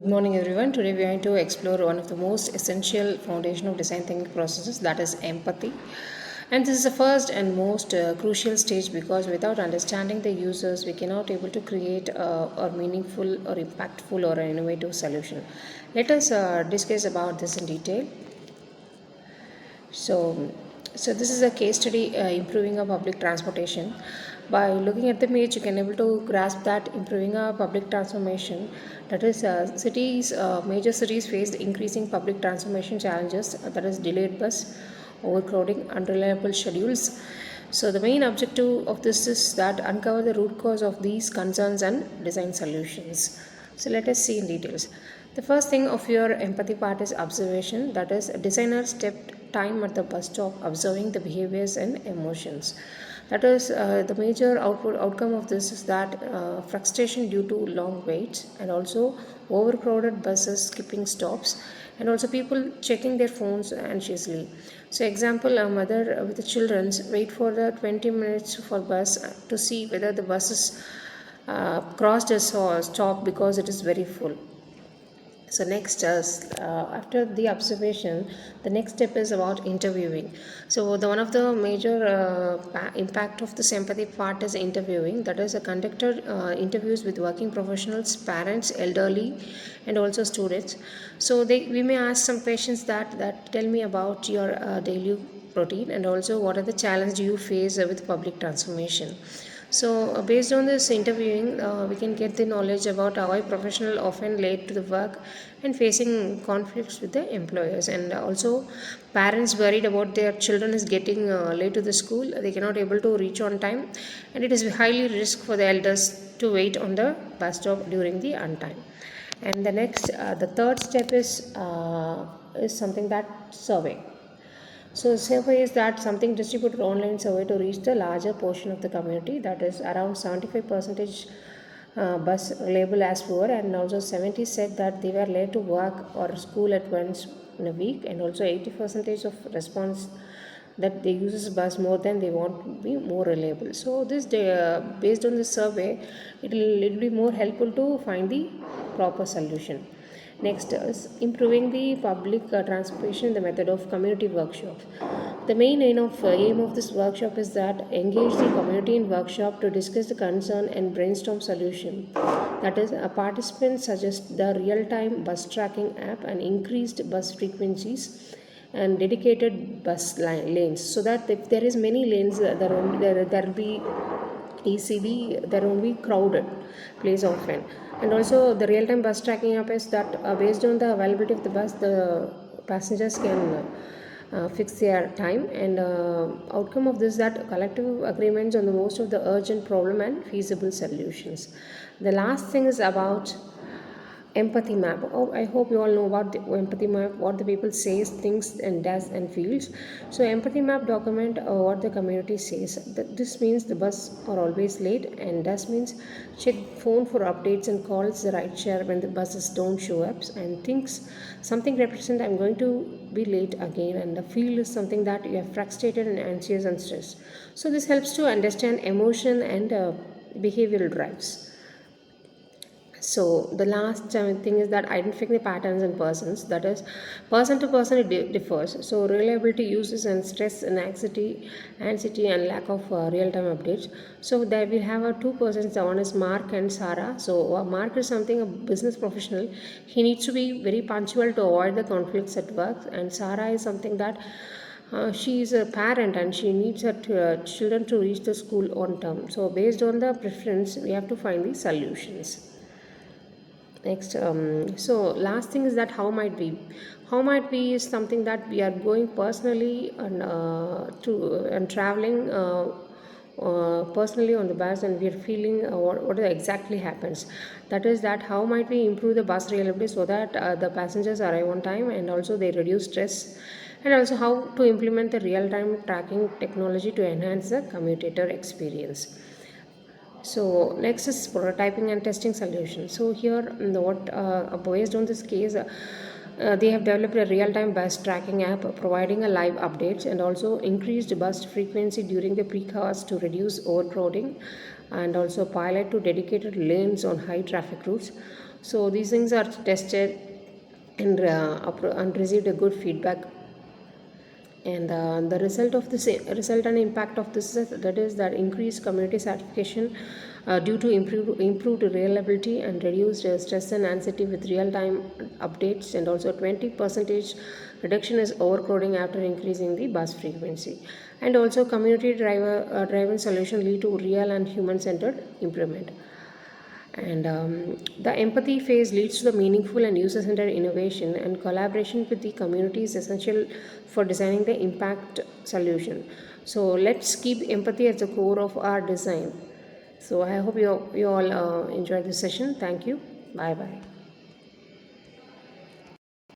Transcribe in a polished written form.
Good morning, everyone. Today we are going to explore one of the most essential foundation of design thinking processes, that is empathy. And this is the first and most crucial stage because without understanding the users, we cannot able to create a meaningful or impactful or an innovative solution. Let us discuss about this in detail. So, so this is a case study improving our public transportation. By looking at the image, you can able to grasp that improving our public transformation. That is, major cities face increasing public transformation challenges. That is, delayed bus, overcrowding, unreliable schedules. So the main objective of this is that uncover the root cause of these concerns and design solutions. So let us see in details. The first thing of your empathy part is observation. That is, a designer stepped time at the bus stop observing the behaviors and emotions. That is, the major outcome of this is that frustration due to long waits and also overcrowded buses skipping stops and also people checking their phones anxiously. So example, a mother with the children wait for the 20 minutes for bus to see whether the bus is crossed a stop because it is very full. So next, after the observation, the next step is about interviewing. So the one of the major impact of this empathy part is interviewing. That is, a conductor interviews with working professionals, parents, elderly, and also students. So we may ask some questions that tell me about your daily routine and also what are the challenges you face with public transformation. So, based on this interviewing, we can get the knowledge about how a professional often late to the work and facing conflicts with the employers, and also parents worried about their children is getting late to the school. They cannot able to reach on time, and it is highly risk for the elders to wait on the bus stop during the untime. And the third step is something that survey. So survey is that something distributed online survey to reach the larger portion of the community, that is around 75 percentage bus label as poor, and also 70 said that they were late to work or school at once in a week, and also 80 percentage of response that they uses bus more than they want to be more reliable. So this based on this survey, it'll be more helpful to find the proper solution. Next is improving the public transportation, the method of community workshops. The main aim of this workshop is that engage the community in workshop to discuss the concern and brainstorm solution. That is, a participant suggests the real-time bus tracking app and increased bus frequencies and dedicated lanes, so that if there is many lanes, there will be easily there won't be crowded place often. And also the real-time bus tracking app is that based on the availability of the bus, the passengers can fix their time, and outcome of this that collective agreements on the most of the urgent problem and feasible solutions. The last thing is about empathy map. Oh, I hope you all know about the empathy map, what the people says, thinks, and does and feels. So empathy map document what the community says. This means the bus are always late, and does means check phone for updates and calls the right share when the buses don't show up, and thinks something represent I'm going to be late again, and the feel is something that you are frustrated and anxious and stressed. So this helps to understand emotion and behavioral drives. So the last thing is that identifying the patterns in persons, that is person to person it differs. So reliability uses and stress and anxiety and lack of real-time updates. So there we have two persons. One is Mark and Sarah. So Mark is something a business professional. He needs to be very punctual to avoid the conflicts at work, and Sarah is something that she is a parent and she needs her children to reach the school on time. So based on the preference, we have to find the solutions. Next, so last thing is that how might be is something that we are going personally and to and traveling personally on the bus, and we are feeling what exactly happens. That is that how might we improve the bus reliability so that the passengers arrive on time and also they reduce stress, and also how to implement the real time tracking technology to enhance the commutator experience. So next is prototyping and testing solution. So here, based on this case, they have developed a real-time bus tracking app providing a live updates, and also increased bus frequency during the peak hours to reduce overcrowding, and also pilot to dedicated lanes on high traffic routes. So these things are tested and and received a good feedback. And the result and impact of this is that increased community satisfaction due to improved reliability and reduced stress and anxiety with real time updates, and also 20 percentage reduction is overcrowding after increasing the bus frequency. And also community driven solution lead to real and human centered improvement. And the empathy phase leads to the meaningful and user centered innovation, and collaboration with the community is essential for designing the impact solution. So let's keep empathy at the core of our design. So I hope you all enjoyed this session. Thank you. Bye bye.